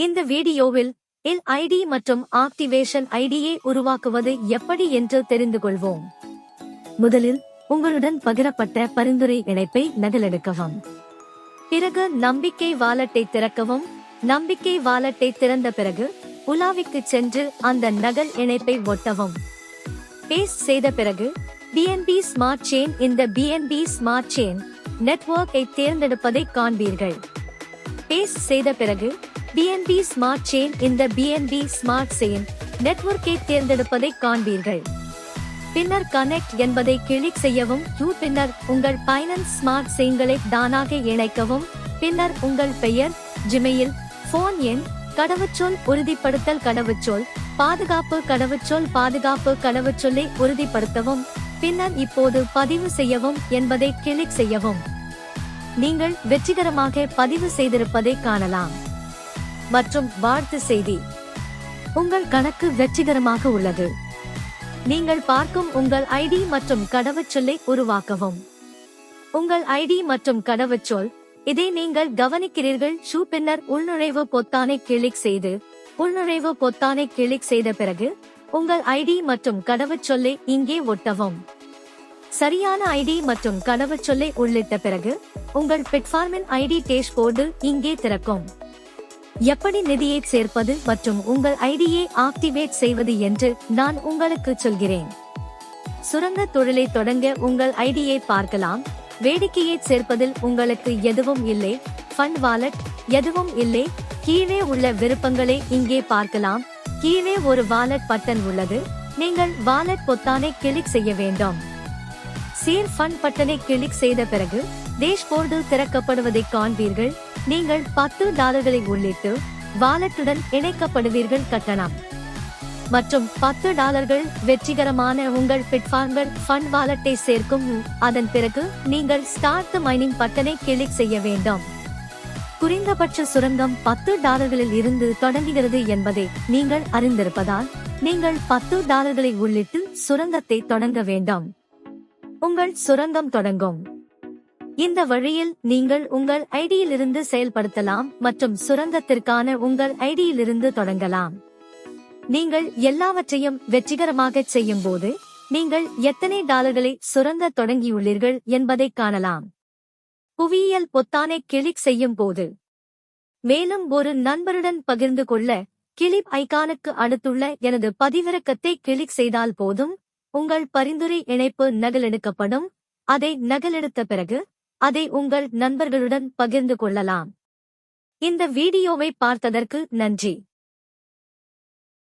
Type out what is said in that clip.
இந்த வீடியோவில் ஐடி மற்றும் ஆக்டிவேஷன் ஐடியை உருவாக்குவது எப்படி என்று தெரிந்து கொள்வோம். முதலில் உங்களுடன் பகிரப்பட்ட பரிந்துரை இணைப்பை நகலெடுக்கவும். பிறகு நம்பிக்கை வாலெட்டை திறக்கவும். நம்பிக்கை வாலெட்டை திறந்த பிறகு உலாவிக்கு சென்று அந்த நகல் இணைப்பை ஒட்டவும். பேஸ்ட் செய்த பிறகு பிஎன்பி ஸ்மார்ட் செயின் இந்த பிஎன்பி ஸ்மார்ட் செயின் நெட்வொர்க்கை தேர்ந்தெடுப்பதை காண்பீர்கள். பேஸ்ட் செய்த பிறகு பிஎன்பி ஸ்மார்ட் செயின் இந்த பிஎன்பி ஸ்மார்ட் செயின் நெட்வொர்க்கை தேர்ந்தெடுப்பதை காண்பீர்கள். பின்னர் கனெக்ட் என்பதை கிளிக் செய்யவும். பின்னர் உங்கள் பைனான்ஸ் ஸ்மார்ட் செயின்களை தானாக இணைக்கவும். பின்னர் உங்கள் பெயர், ஜிமெயில், போன் எண், கடவுச்சொல் உறுதிப்படுத்தல் கடவுச்சொல், பாதுகாப்பு கடவுச்சொல்லை உறுதிப்படுத்தவும். பின்னர் இப்போது பதிவு செய்யவும் என்பதை கிளிக் செய்யவும். நீங்கள் வெற்றிகரமாக பதிவு செய்திருப்பதை காணலாம். மற்றும் வாழ்த்து செய்தி, உங்கள் கணக்கு வெற்றிகரமாக உள்ளது. நீங்கள் பார்க்கும் உங்கள் ஐடி மற்றும் கடவுச்சொல்லை உருவாக்கவும். உங்கள் ஐடி மற்றும் கடவுச்சொல், இதை நீங்கள் கவனிக்கிறீர்கள். பின்னர் உள்நுழைவு பொத்தானை கிளிக் செய்து உள்நுழைவு பொத்தானை கிளிக் செய்த பிறகு உங்கள் ஐடி மற்றும் கடவுச்சொல்லை இங்கே ஒட்டவும். சரியான ஐடி மற்றும் கடவுச்சொல்லை உள்ளிட்ட பிறகு உங்கள் பிளாட்ஃபார்மின் ஐடி டேஷ்போர்டு இங்கே திறக்கும். எப்படி நிதியை சேர்ப்பது மற்றும் உங்கள் ஐடியை ஆக்டிவேட் செய்வது என்று நான் உங்களுக்கு சொல்கிறேன். சுரங்க தொழிலை தொடங்க உங்கள் ஐடியை பார்க்கலாம். வேடிக்கையை சேர்ப்பதில் உங்களுக்கு எதுவும் இல்லை. ஃபண்ட் வாலெட் எதுவும் இல்லை. கீழே உள்ள விருப்பங்களை இங்கே பார்க்கலாம். கீழே ஒரு வாலெட் பட்டன் உள்ளது. நீங்கள் வாலெட் பொத்தானை கிளிக் செய்ய வேண்டும். சேர் ஃபண்ட் பட்டனை கிளிக் செய்த பிறகு டேஷ்போர்டு திறக்கப்படுவதை காண்பீர்கள். நீங்கள் $10 உள்ளிட்டு வாலெட்டுடன் இணைக்கப்படுவீர்கள். கட்டணம் மற்றும் $10 வெற்றிகரமான உங்கள் பிளாட்ஃபார்மில் ஃபண்ட் வாலெட்டை சேர்க்கும். அதன் பிறகு நீங்கள் ஸ்டார்ட் மைனிங் பட்டனை கிளிக் செய்ய வேண்டும். குறைந்தபட்ச சுரங்கம் $10 இருந்து தொடங்குகிறது என்பதை நீங்கள் அறிந்திருப்பதால் நீங்கள் $10 உள்ளிட்டு சுரங்கத்தை தொடங்க வேண்டும். உங்கள் சுரங்கம் தொடங்கும். இந்த வழியில் நீங்கள் உங்கள் ஐடியிலிருந்து செயல்படுத்தலாம் மற்றும் சுரங்கத்திற்கான உங்கள் ஐடியிலிருந்து தொடங்கலாம். நீங்கள் எல்லாவற்றையும் வெற்றிகரமாக செய்யும் போது நீங்கள் எத்தனை டாலர்களை சுரங்க தொடங்கியுள்ளீர்கள் என்பதை காணலாம். புவியியல் பொத்தானை கிளிக் செய்யும் போது மேலும் ஒரு நண்பருடன் பகிர்ந்து கொள்ள கிளிப் ஐகானுக்கு அடுத்துள்ள எனது பதிவிறக்கத்தை கிளிக் செய்தால் போதும். உங்கள் பரிந்துரை இணைப்பு நகலெடுக்கப்படும். அதை நகலெடுத்த பிறகு அதை உங்கள் நண்பர்களுடன் பகிர்ந்து கொள்ளலாம். இந்த வீடியோவை பார்த்ததற்கு நன்றி.